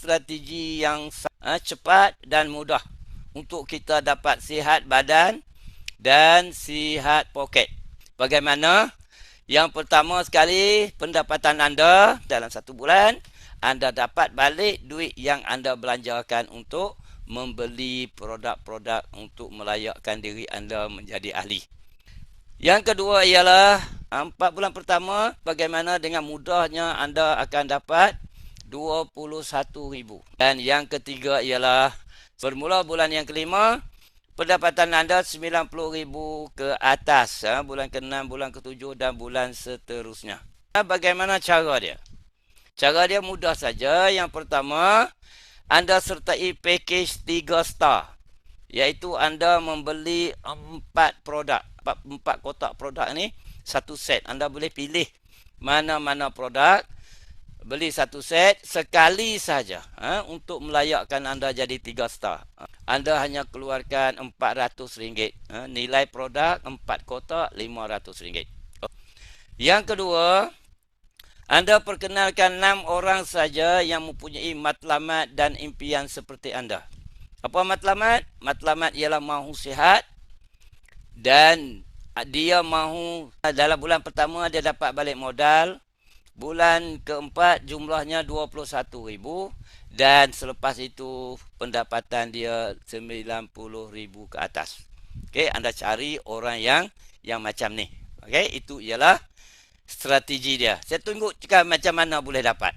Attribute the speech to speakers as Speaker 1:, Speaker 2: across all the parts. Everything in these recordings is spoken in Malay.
Speaker 1: strategi yang cepat dan mudah untuk kita dapat sihat badan dan sihat poket. Bagaimana? Yang pertama sekali, pendapatan anda dalam 1 bulan, anda dapat balik duit yang anda belanjakan untuk membeli produk-produk untuk melayakkan diri anda menjadi ahli. Yang kedua ialah 4 bulan pertama, bagaimana dengan mudahnya anda akan dapat 21,000. Dan yang ketiga ialah bermula bulan yang kelima, pendapatan anda 90,000 ke atas. Bulan ke-6, bulan ke-7 dan bulan seterusnya. Bagaimana cara dia? Cara dia mudah saja. Yang pertama, anda sertai package 3 star. Iaitu anda membeli 4 produk. 4 kotak produk ni, 1 set. Anda boleh pilih mana-mana produk. Beli 1 set sekali saja untuk melayakkan anda jadi 3 star. Anda hanya keluarkan RM400. Nilai produk 4 kotak RM500. Yang kedua, anda perkenalkan 6 orang saja yang mempunyai matlamat dan impian seperti anda. Apa matlamat? Matlamat ialah mahu sihat dan dia mahu dalam bulan pertama dia dapat balik modal. Bulan keempat jumlahnya 21,000 dan selepas itu pendapatan dia 90,000 ke atas. Okey, anda cari orang yang macam ni. Okey, itu ialah strategi dia. Saya tunggu cakap macam mana boleh dapat.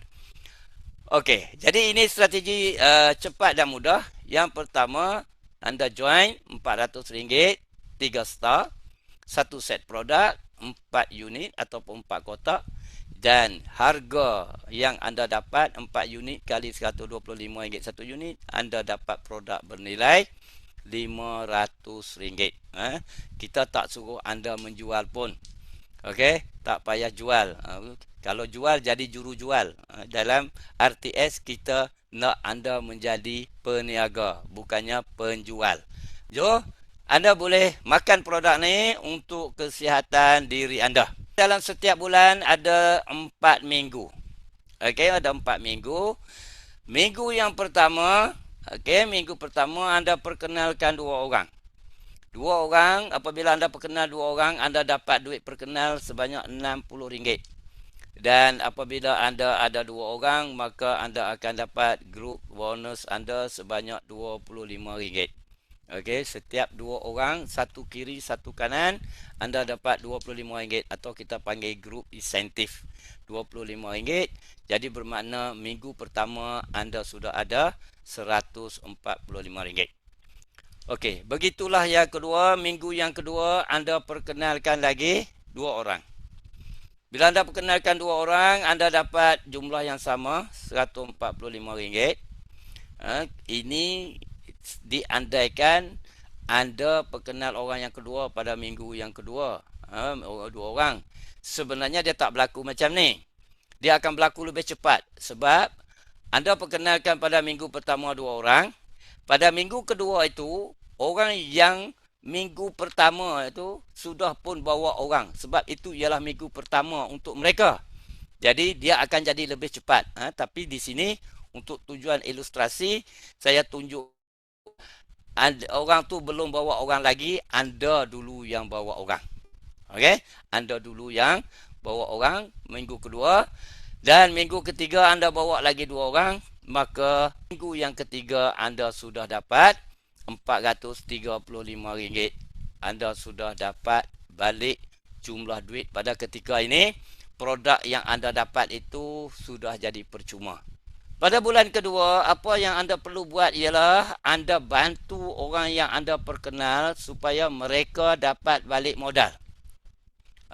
Speaker 1: Okey, jadi ini strategi cepat dan mudah. Yang pertama, anda join RM400, 3 star, 1 set produk, 4 unit ataupun 4 kotak. Dan harga yang anda dapat 4 unit kali RM125 1 unit, anda dapat produk bernilai RM500. Kita tak suruh anda menjual pun. Okey, tak payah jual. Kalau jual jadi juru jual. Dalam RTS kita nak anda menjadi peniaga, bukannya penjual. Jo, anda boleh makan produk ni untuk kesihatan diri anda. Dalam setiap bulan ada 4 minggu. Okey, ada 4 minggu. Minggu yang pertama, minggu pertama anda perkenalkan 2 orang. 2 orang, apabila anda perkenal 2 orang, anda dapat duit perkenal sebanyak RM60. Dan apabila anda ada 2 orang, maka anda akan dapat group bonus anda sebanyak RM25. Okey, setiap 2 orang, satu kiri, satu kanan, anda dapat RM25 atau kita panggil group insentif RM25. Jadi bermakna minggu pertama anda sudah ada RM145. Okey, begitulah yang kedua. Minggu yang kedua anda perkenalkan lagi 2 orang. Bila anda perkenalkan 2 orang, anda dapat jumlah yang sama, RM145. Ini diandaikan anda perkenal orang yang kedua pada minggu yang kedua. 2 orang. Sebenarnya dia tak berlaku macam ni. Dia akan berlaku lebih cepat. Sebab anda perkenalkan pada minggu pertama 2 orang. Pada minggu kedua itu, orang yang minggu pertama itu sudah pun bawa orang. Sebab itu ialah minggu pertama untuk mereka. Jadi dia akan jadi lebih cepat. Tapi di sini untuk tujuan ilustrasi, saya tunjuk orang tu belum bawa orang lagi, anda dulu yang bawa orang. Okey? Anda dulu yang bawa orang minggu kedua. Dan minggu ketiga anda bawa lagi 2 orang. Maka minggu yang ketiga anda sudah dapat RM435. Anda sudah dapat balik jumlah duit pada ketika ini. Produk yang anda dapat itu sudah jadi percuma. Pada bulan kedua, apa yang anda perlu buat ialah anda bantu orang yang anda perkenal supaya mereka dapat balik modal.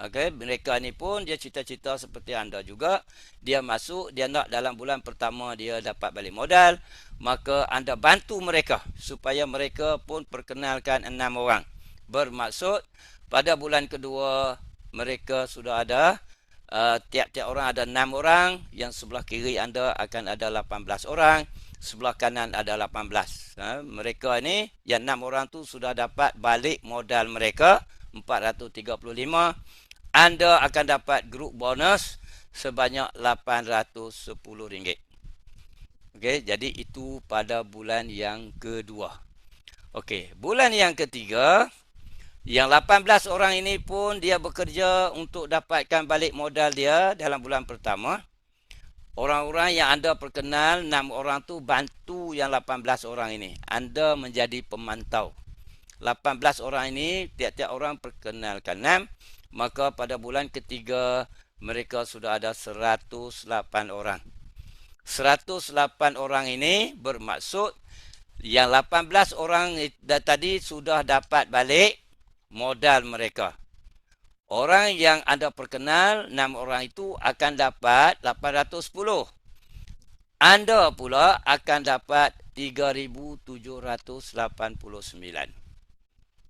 Speaker 1: Okey, mereka ni pun dia cita-cita seperti anda juga. Dia masuk, dia nak dalam bulan pertama dia dapat balik modal. Maka anda bantu mereka supaya mereka pun perkenalkan 6 orang. Bermaksud pada bulan kedua mereka sudah ada tiap-tiap orang ada 6 orang. Yang sebelah kiri anda akan ada 18 orang. Sebelah kanan ada 18. Mereka ni, yang 6 orang tu sudah dapat balik modal mereka RM435. Anda akan dapat group bonus sebanyak RM810. Okey, jadi itu pada bulan yang kedua. Okey, bulan yang ketiga, yang 18 orang ini pun dia bekerja untuk dapatkan balik modal dia dalam bulan pertama. Orang-orang yang anda perkenal, 6 orang tu bantu yang 18 orang ini. Anda menjadi pemantau. 18 orang ini, tiap-tiap orang perkenalkan 6. Maka pada bulan ketiga, mereka sudah ada 108 orang. 108 orang ini bermaksud yang 18 orang tadi sudah dapat balik modal mereka. Orang yang anda perkenal, 6 orang itu akan dapat 810. Anda pula akan dapat 3,789.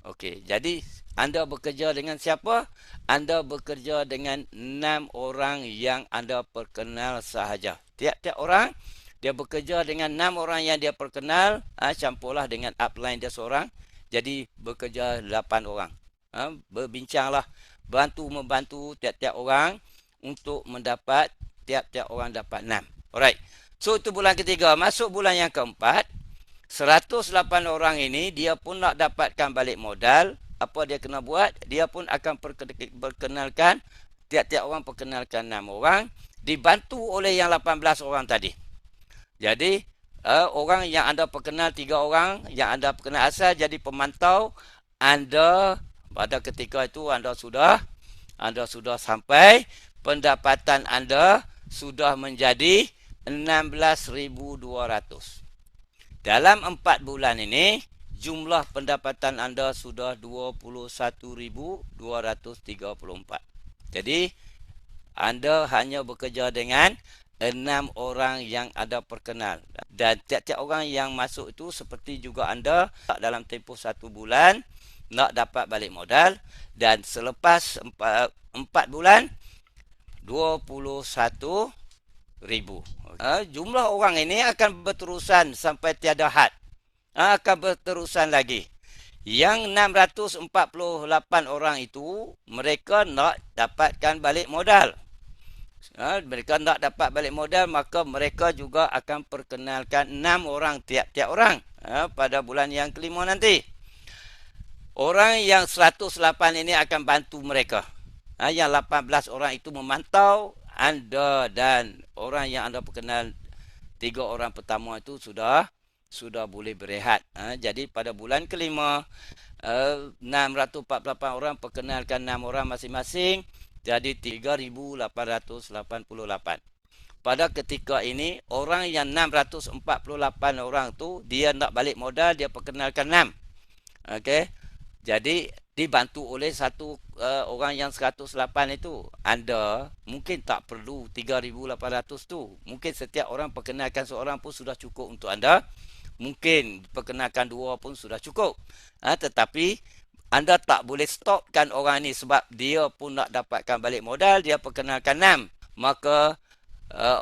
Speaker 1: Okey, jadi anda bekerja dengan siapa? Anda bekerja dengan 6 orang yang anda perkenal sahaja. Tiap-tiap orang dia bekerja dengan 6 orang yang dia perkenal, campurlah dengan upline dia seorang. Jadi bekerja 8 orang. Berbincanglah, bantu-membantu tiap-tiap orang untuk mendapat tiap-tiap orang dapat 6. Alright. So itu bulan ketiga. Masuk bulan yang keempat, 108 orang ini dia pun nak dapatkan balik modal. Apa dia kena buat? Dia pun akan perkenalkan, tiap-tiap orang perkenalkan 6 orang, dibantu oleh yang 18 orang tadi. Jadi orang yang anda perkenal 3 orang, yang anda perkenal asal jadi pemantau. Anda pada ketika itu anda sudah sampai pendapatan anda sudah menjadi 16,200. Dalam 4 bulan ini, jumlah pendapatan anda sudah 21,234. Jadi, anda hanya bekerja dengan 6 orang yang anda perkenal. Dan tiap-tiap orang yang masuk itu seperti juga anda dalam tempoh 1 bulan nak dapat balik modal. Dan selepas 4 bulan, 21,000. Jumlah orang ini akan berterusan sampai tiada had. Akan berterusan lagi. Yang 648 orang itu, mereka nak dapatkan balik modal. Mereka nak dapat balik modal, maka mereka juga akan perkenalkan 6 orang tiap-tiap orang pada bulan yang kelima nanti. Orang yang 108 ini akan bantu mereka. Yang 18 orang itu memantau anda, dan orang yang anda perkenal 3 orang pertama itu sudah boleh berehat. Jadi pada bulan kelima, 648 orang perkenalkan 6 orang masing-masing, jadi 3,888. Pada ketika ini, orang yang 648 orang tu dia nak balik modal, dia perkenalkan 6. Okey. Jadi dibantu oleh satu orang yang 108 itu. Anda mungkin tak perlu 3,800 tu. Mungkin setiap orang perkenalkan seorang pun sudah cukup untuk anda. Mungkin perkenalkan 2 pun sudah cukup. Tetapi anda tak boleh stopkan orang ini sebab dia pun nak dapatkan balik modal, dia perkenalkan 6. Maka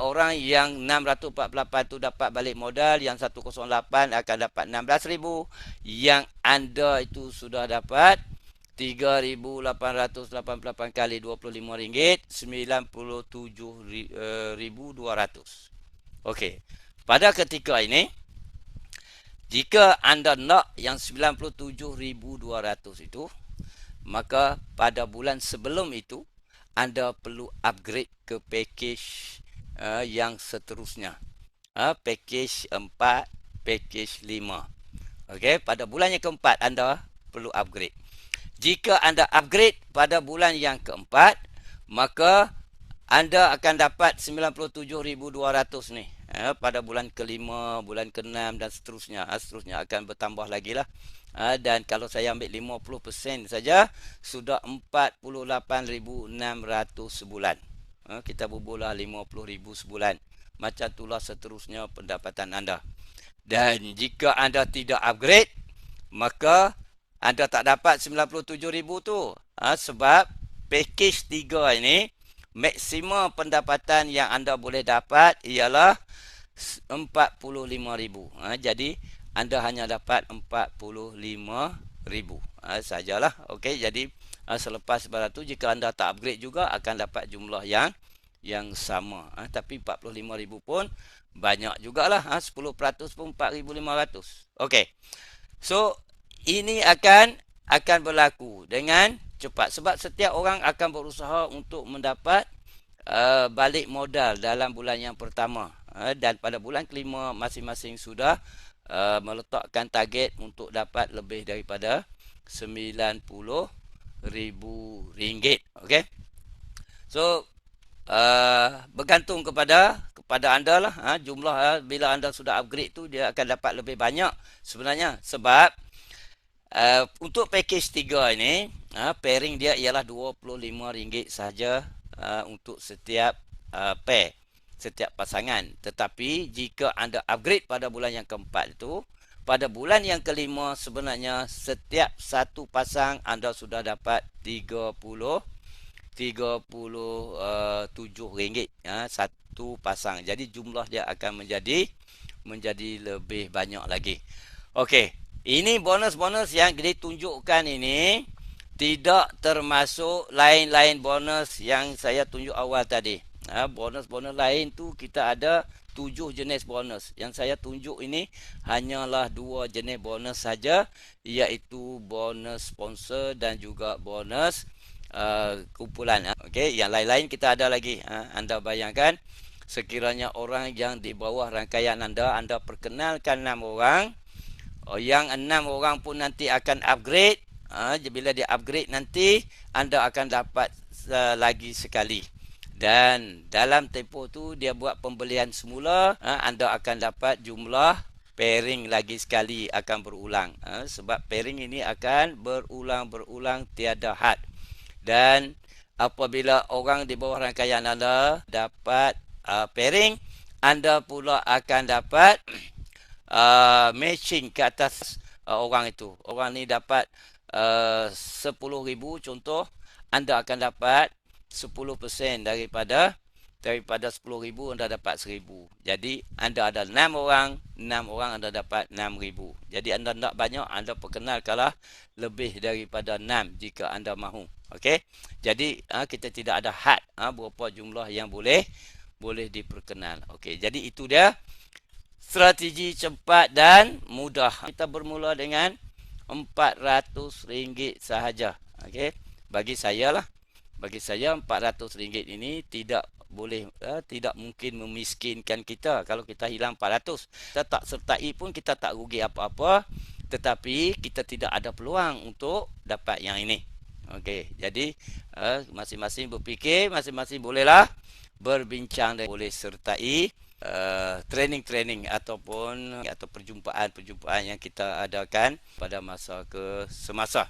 Speaker 1: orang yang 648 tu dapat balik modal, yang 108 akan dapat 16,000. Yang anda itu sudah dapat 3,888 kali RM25, 97,200. Okey. Pada ketika ini, jika anda nak yang 97,200 itu, maka pada bulan sebelum itu anda perlu upgrade ke package yang seterusnya. Package 4, package 5. Okey, pada bulan yang keempat anda perlu upgrade. Jika anda upgrade pada bulan yang keempat, maka anda akan dapat 97,200 ni. Pada bulan kelima, bulan keenam dan seterusnya. Seterusnya akan bertambah lagi lah. Dan kalau saya ambil 50% saja, sudah 48,600 sebulan. Kita bubuhlah 50,000 sebulan. Macam itulah seterusnya pendapatan anda. Dan jika anda tidak upgrade, maka anda tak dapat 97,000 tu. Sebab package 3 ini, maksimum pendapatan yang anda boleh dapat ialah 45,000. Jadi anda hanya dapat 45,000 sajalah. Okey, jadi selepas pada tu, jika anda tak upgrade juga akan dapat jumlah yang sama. Tapi 45,000 pun banyak jugalah. 10% pun 4,500. Okey. So, ini akan berlaku dengan cepat. Sebab setiap orang akan berusaha untuk mendapat balik modal dalam bulan yang pertama. Dan pada bulan kelima masing-masing sudah meletakkan target untuk dapat lebih daripada RM90,000. Okey. So, bergantung kepada anda lah. Jumlah bila anda sudah upgrade tu dia akan dapat lebih banyak sebenarnya. Sebab untuk package 3 ini, pairing dia ialah RM25 sahaja untuk setiap pair, setiap pasangan. Tetapi jika anda upgrade pada bulan yang keempat itu, pada bulan yang kelima sebenarnya setiap satu pasang anda sudah dapat RM37 satu pasang. Jadi jumlah dia akan menjadi lebih banyak lagi. Okey, ini bonus-bonus yang ditunjukkan ini tidak termasuk lain-lain bonus yang saya tunjuk awal tadi. Bonus-bonus lain tu kita ada 7 jenis bonus. Yang saya tunjuk ini hanyalah 2 jenis bonus saja, iaitu bonus sponsor dan juga bonus kumpulan. Okey, yang lain-lain kita ada lagi. Anda bayangkan sekiranya orang yang di bawah rangkaian anda perkenalkan 6 orang, yang 6 orang pun nanti akan upgrade. Bila dia upgrade nanti anda akan dapat lagi sekali. Dan dalam tempoh tu dia buat pembelian semula, anda akan dapat jumlah pairing lagi sekali akan berulang. Sebab pairing ini akan berulang-berulang tiada had. Dan apabila orang di bawah rangkaian anda dapat pairing, anda pula akan dapat matching ke atas orang itu. Orang ni dapat 10,000 contoh, anda akan dapat 10% daripada 10,000 anda dapat 1,000. Jadi anda ada 6 orang anda dapat 6,000. Jadi anda tak banyak, anda perkenalkanlah lebih daripada 6 jika anda mahu. Okey. Jadi kita tidak ada had berapa jumlah yang boleh diperkenal. Okey, jadi itu dia strategi cepat dan mudah. Kita bermula dengan RM400 sahaja. Okey, bagi saya RM400 ini tidak mungkin memiskinkan kita. Kalau kita hilang 400, kita tak sertai pun kita tak rugi apa-apa, tetapi kita tidak ada peluang untuk dapat yang ini. Okey, jadi masing-masing berfikir, masing-masing bolehlah berbincang dan boleh sertai training atau perjumpaan yang kita adakan pada masa ke semasa.